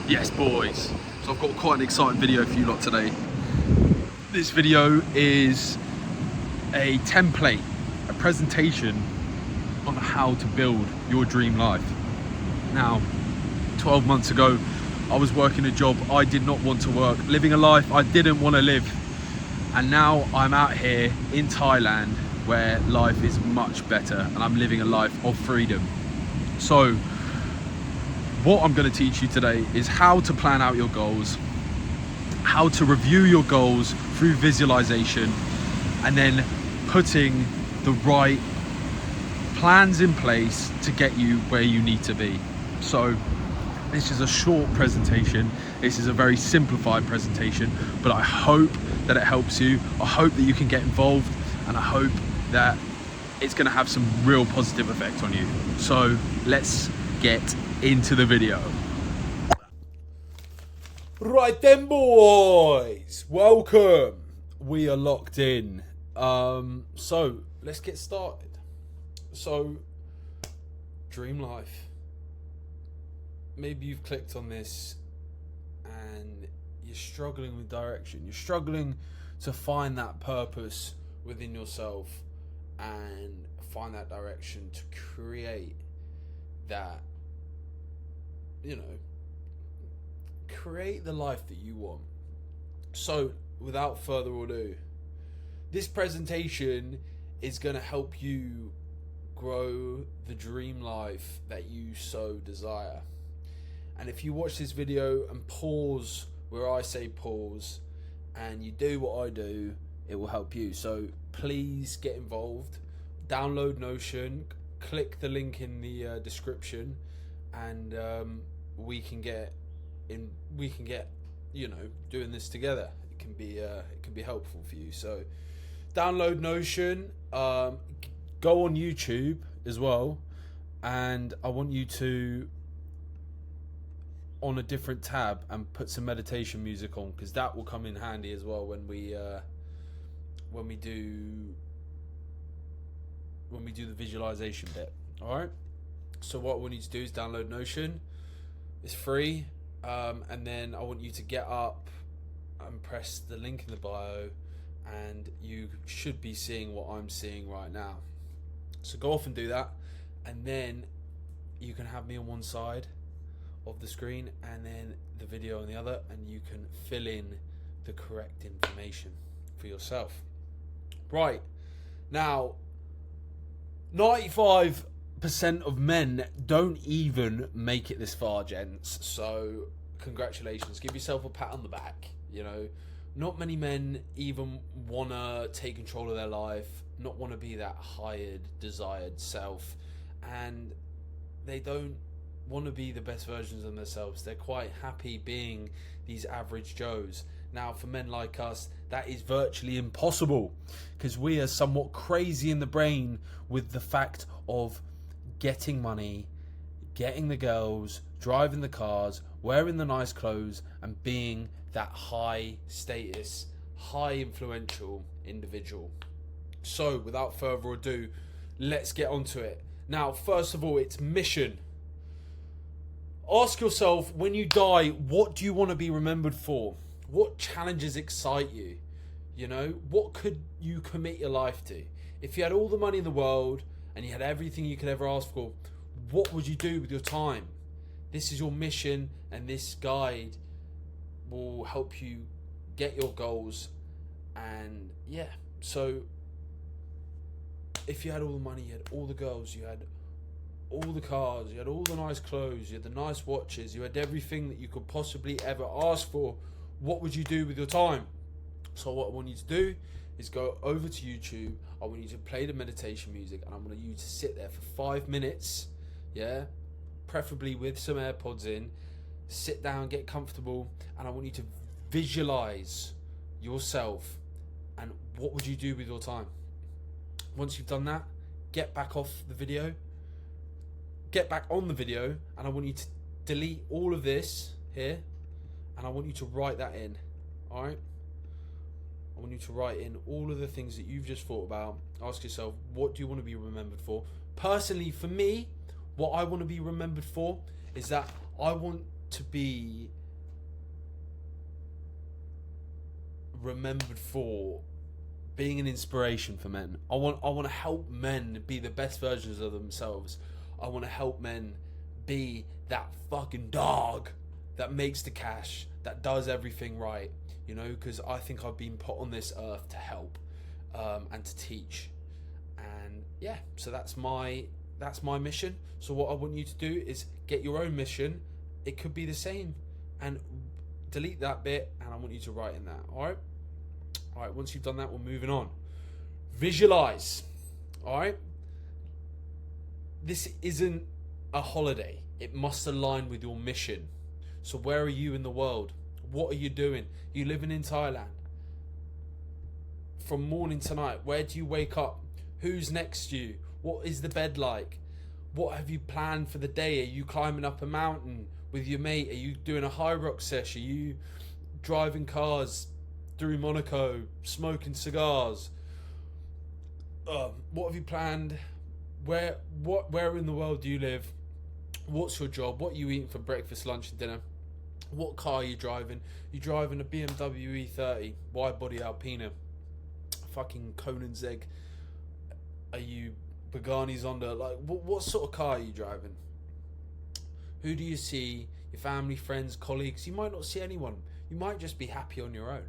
Yes, boys. So I've got quite an exciting video for you lot today. This video is a template, a presentation on how to build your dream life. Now, 12 months ago, I was working a job I did not want to work, living a life I didn't want to live. And now I'm out here in Thailand where life is much better and I'm living a life of freedom. So, what I'm going to teach you today is how to plan out your goals, how to review your goals through visualization, and then putting the right plans in place to get you where you need to be. So this is a short presentation. This is a very simplified presentation, but I hope that it helps you. I hope that you can get involved, and I hope that it's going to have some real positive effect on you. So let's get into the video. Right then, boys, welcome. We are locked in. So let's get started. So, dream life. Maybe you've clicked on this and you're struggling with direction. You're struggling to find that purpose within yourself and find that direction to create that, create the life that you want. So, without further ado, this presentation is going to help you grow the dream life that you so desire. And if you watch this video and pause where I say pause, and you do what I do, it will help you. So please get involved. Download Notion, click the link in the description, and we can get doing this together. It can be helpful for you. So download Notion, go on YouTube as well, and I want you to, on a different tab, and put some meditation music on, because that will come in handy as well when we do the visualization bit. All right. So what we need to do is download Notion. It's free, and then I want you to get up and press the link in the bio, and you should be seeing what I'm seeing right now. So go off and do that, and then you can have me on one side of the screen and then the video on the other, and you can fill in the correct information for yourself. Right, now 95% of men don't even make it this far, gents, so congratulations. Give yourself a pat on the back. Not many men even want to take control of their life, not want to be that hired, desired self, and they don't want to be the best versions of themselves. They're quite happy being these average Joes. Now, for men like us, that is virtually impossible, because we are somewhat crazy in the brain with the fact of getting money, getting the girls, driving the cars, wearing the nice clothes, and being that high status, high influential individual. So, without further ado, let's get onto it. Now, first of all, it's mission. Ask yourself, when you die, what do you want to be remembered for? What challenges excite you? What could you commit your life to? If you had all the money in the world and you had everything you could ever ask for, what would you do with your time? This is your mission, and this guide will help you get your goals. And yeah, so if you had all the money, you had all the girls, you had all the cars, you had all the nice clothes, you had the nice watches, you had everything that you could possibly ever ask for, what would you do with your time? So what I want you to do is go over to YouTube. I want you to play the meditation music, and I want you to sit there for 5 minutes, preferably with some AirPods in. Sit down, get comfortable, and I want you to visualize yourself and what would you do with your time. Once you've done that, get back on the video, and I want you to delete all of this here, and I want you to write that in. All right, I want you to write in all of the things that you've just thought about. Ask yourself, what do you want to be remembered for? Personally, for me, what I want to be remembered for is that I want to be remembered for being an inspiration for men. I want to help men be the best versions of themselves. I want to help men be that fucking dog that makes the cash, that does everything right, you know, because I think I've been put on this earth to help and to teach. And yeah, so that's my mission. So what I want you to do is get your own mission. It could be the same, and delete that bit, and I want you to write in that. All right, once you've done that, we're moving on. Visualize. All right, this isn't a holiday. It must align with your mission. So where are you in the world? What are you doing? You living in Thailand? From morning to night, where do you wake up? Who's next to you? What is the bed like? What have you planned for the day? Are you climbing up a mountain with your mate? Are you doing a high rock sesh? Are you driving cars through Monaco, smoking cigars? What have you planned? Where in the world do you live? What's your job? What are you eating for breakfast, lunch and dinner? What car are you driving? You driving a BMW E30, wide body Alpina, fucking Koenigsegg? Are you Pagani's Honda? Like, what sort of car are you driving? Who do you see? Your family, friends, colleagues? You might not see anyone. You might just be happy on your own,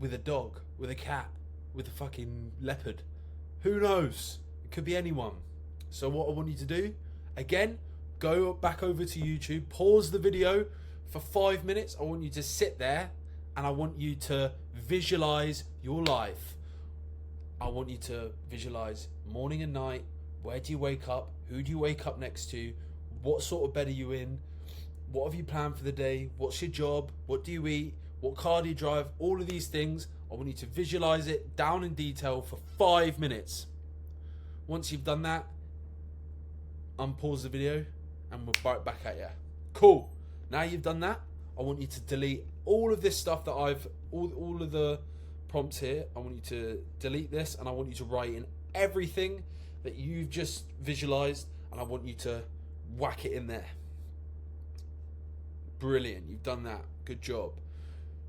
with a dog, with a cat, with a fucking leopard. Who knows? It could be anyone. So what I want you to do, again, go back over to YouTube, pause the video for 5 minutes. I want you to sit there and I want you to visualize your life. I want you to visualize morning and night. Where do you wake up? Who do you wake up next to? What sort of bed are you in? What have you planned for the day? What's your job? What do you eat? What car do you drive? All of these things, I want you to visualize it down in detail for 5 minutes. Once you've done that, unpause the video and we'll bite back at you. Cool. Now you've done that, I want you to delete all of this stuff that all of the prompts here. I want you to delete this and I want you to write in everything that you've just visualized and I want you to whack it in there. Brilliant. You've done that. Good job.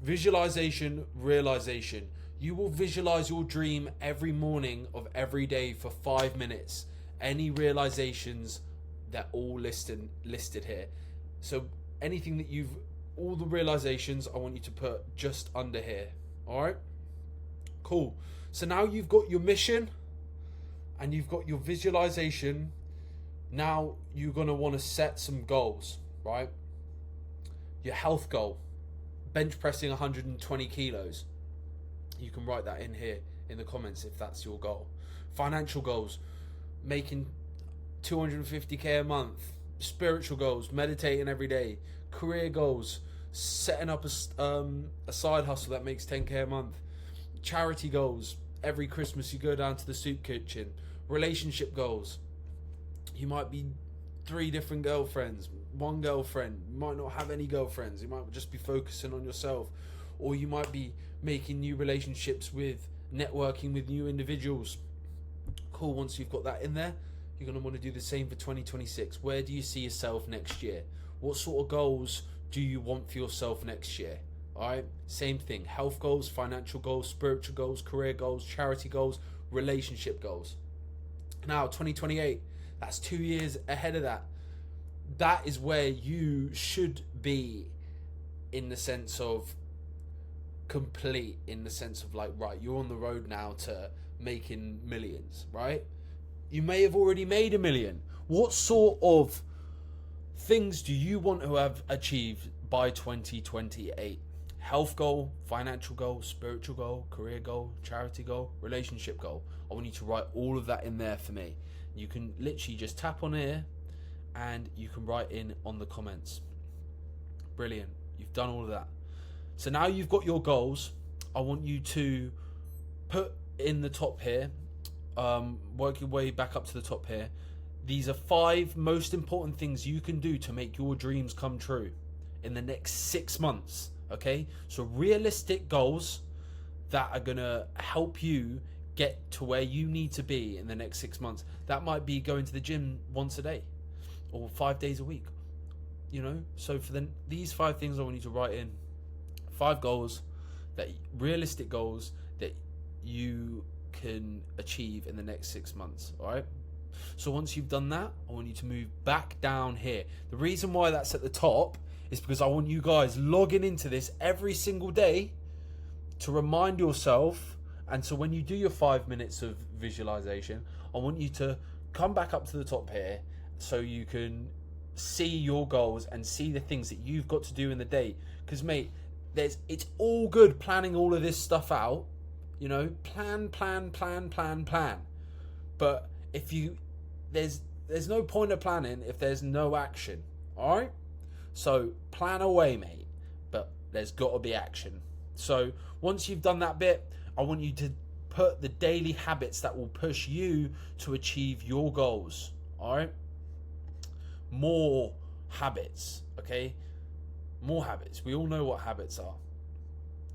Visualization, realization. You will visualize your dream every morning of every day for 5 minutes. Any realizations, they're all listed here. So anything that all the realizations, I want you to put just under here. All right? Cool. So now you've got your mission and you've got your visualization. Now you're going to want to set some goals, right? Your health goal, bench pressing 120 kilos. You can write that in here in the comments if that's your goal. Financial goals, making 250k a month. Spiritual goals, meditating every day. Career goals, setting up a side hustle that makes 10k a month. Charity goals, every Christmas you go down to the soup kitchen. Relationship goals, you might be 3 different girlfriends, 1 girlfriend. You might not have any girlfriends. You might just be focusing on yourself, or you might be making new relationships with networking with new individuals. Cool. Once you've got that in there, you're going to want to do the same for 2026. Where do you see yourself next year? What sort of goals do you want for yourself next year? All right, same thing. Health goals, financial goals, spiritual goals, career goals, charity goals, relationship goals. Now 2028, that's 2 years ahead of that. That is where you should be, in the sense of complete, in the sense of like, right, you're on the road now to making millions, right? You may have already made $1 million. What sort of things do you want to have achieved by 2028? Health goal, financial goal, spiritual goal, career goal, charity goal, relationship goal. I want you to write all of that in there for me. You can literally just tap on here and you can write in on the comments. Brilliant. You've done all of that. So now you've got your goals. I want you to put in the top here, work your way back up to the top here. These are 5 most important things you can do to make your dreams come true in the next 6 months. Okay, so realistic goals that are gonna help you get to where you need to be in the next 6 months. That might be going to the gym once a day or 5 days a week, you know. So for these 5 things I want you to write in, 5 goals that realistic goals that you can achieve in the next 6 months. All right. So once you've done that, I want you to move back down here. The reason why that's at the top is because I want you guys logging into this every single day to remind yourself. And so when you do your 5 minutes of visualization, I want you to come back up to the top here so you can see your goals and see the things that you've got to do in the day. Because, mate, it's all good planning all of this stuff out. You know, plan. But if you there's no point of planning if there's no action. All right? So plan away, mate, but there's got to be action. So once you've done that bit, I want you to put the daily habits that will push you to achieve your goals. All right? More habits, okay? More habits. We all know what habits are.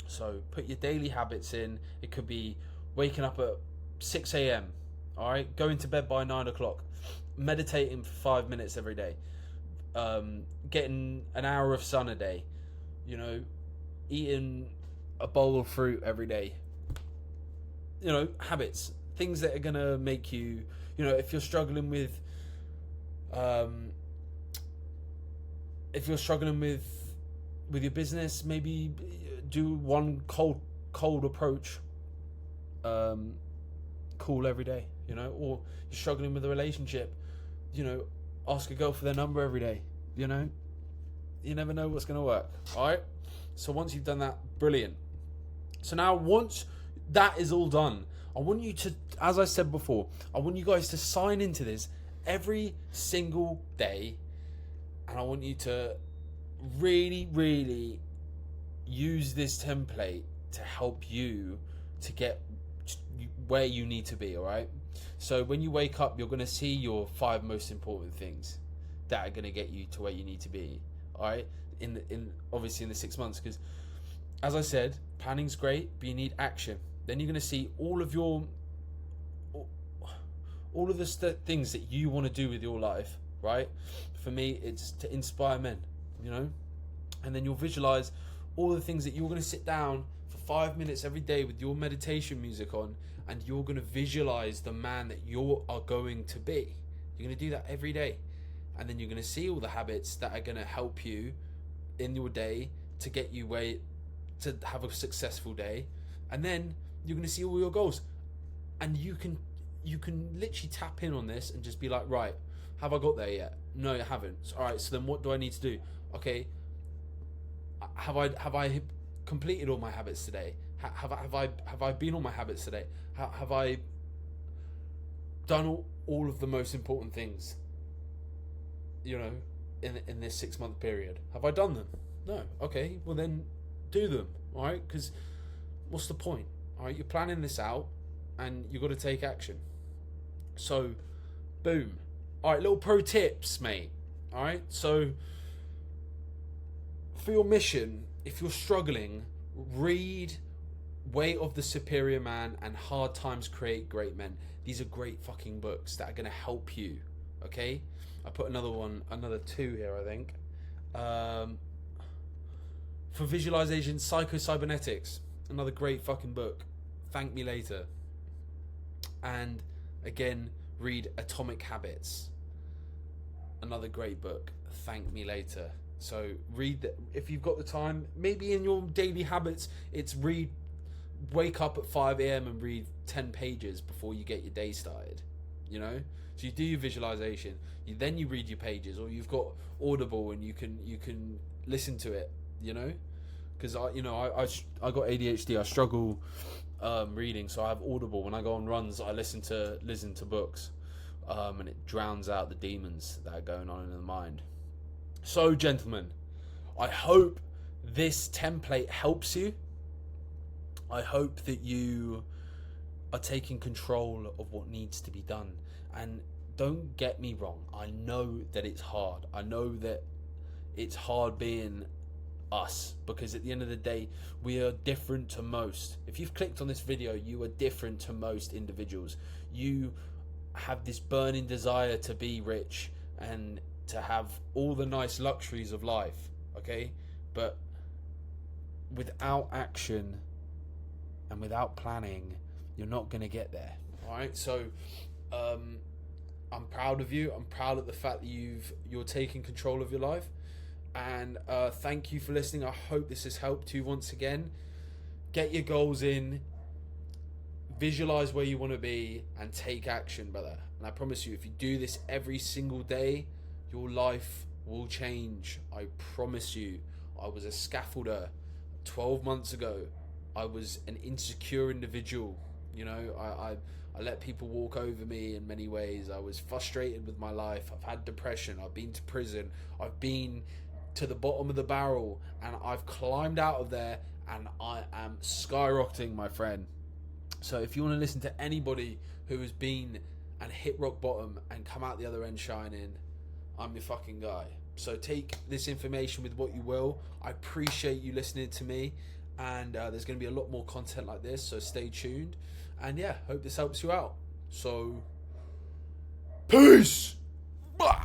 So put your daily habits in. It could be waking up at 6 a.m. All right? Going to bed by 9 o'clock. Meditating for 5 minutes every day. Getting an hour of sun a day. You know, eating a bowl of fruit every day. You know, habits. Things that are going to make you, you know, if you're struggling with your business, maybe do one cold approach call every day, you know. Or you're struggling with a relationship, you know, ask a girl for their number every day. You know, you never know what's going to work. All right, so once you've done that, brilliant. So now once that is all done, I want you to, as I said before, I want you guys to sign into this every single day, and I want you to really use this template to help you to get where you need to be. All right, so when you wake up, you're going to see your 5 most important things that are going to get you to where you need to be. All right, obviously in the 6 months, because as I said, planning's great, but you need action. Then you're going to see all of the things that you want to do with your life, right? For me, it's to inspire men, you know? And then you'll visualize all the things that you're going to sit down for 5 minutes every day with your meditation music on, and you're going to visualize the man that you are going to be. You're going to do that every day. And then you're going to see all the habits that are going to help you in your day to get you where to have a successful day. And then you're going to see all your goals, and you can literally tap in on this and just be like, right, have I got there yet? No, I haven't. So, all right, so then what do I need to do? Okay, have I completed all my habits today? Have I been on my habits today? Have I done all of the most important things, you know, in this 6 month period? Have I done them? No. Okay, well then do them. All right, because what's the point? All right, you're planning this out, and you've got to take action. So, boom. All right, little pro tips, mate. All right, so for your mission, if you're struggling, read Weight of the Superior Man and Hard Times Create Great Men. These are great fucking books that are going to help you. Okay, I put another 2 here, I think. For visualization, Psycho-Cybernetics, another great fucking book. Thank Me Later. And again, read Atomic Habits, another great book. Thank Me Later. So read that if you've got the time. Maybe in your daily habits, it's wake up at 5 a.m. and read 10 pages before you get your day started. You know, so you do your visualization, then you read your pages, or you've got Audible and you can listen to it. You know, because I got ADHD. I struggle reading, so I have Audible. When I go on runs, I listen to books, and it drowns out the demons that are going on in the mind. So, gentlemen, I hope this template helps you. I hope that you are taking control of what needs to be done. And don't get me wrong, I know that it's hard. I know that it's hard being us, because at the end of the day, we are different to most. If you've clicked on this video, you are different to most individuals. You have this burning desire to be rich and to have all the nice luxuries of life, okay? But without action, and without planning, you're not going to get there. All right, so I'm proud of you. I'm proud of the fact that you're taking control of your life, and thank you for listening. I hope this has helped you once again. Get your goals in, visualize where you want to be, and take action, brother. And I promise you, if you do this every single day, your life will change. I promise you. I was a scaffolder 12 months ago. I was an insecure individual. You know, I let people walk over me in many ways. I was frustrated with my life. I've had depression. I've been to prison. I've been to the bottom of the barrel, and I've climbed out of there, and I am skyrocketing, my friend. So if you want to listen to anybody who has been and hit rock bottom and come out the other end shining, I'm your fucking guy. So take this information with what you will. I appreciate you listening to me, and there's going to be a lot more content like this, so stay tuned. And yeah, hope this helps you out. So, peace! Bye!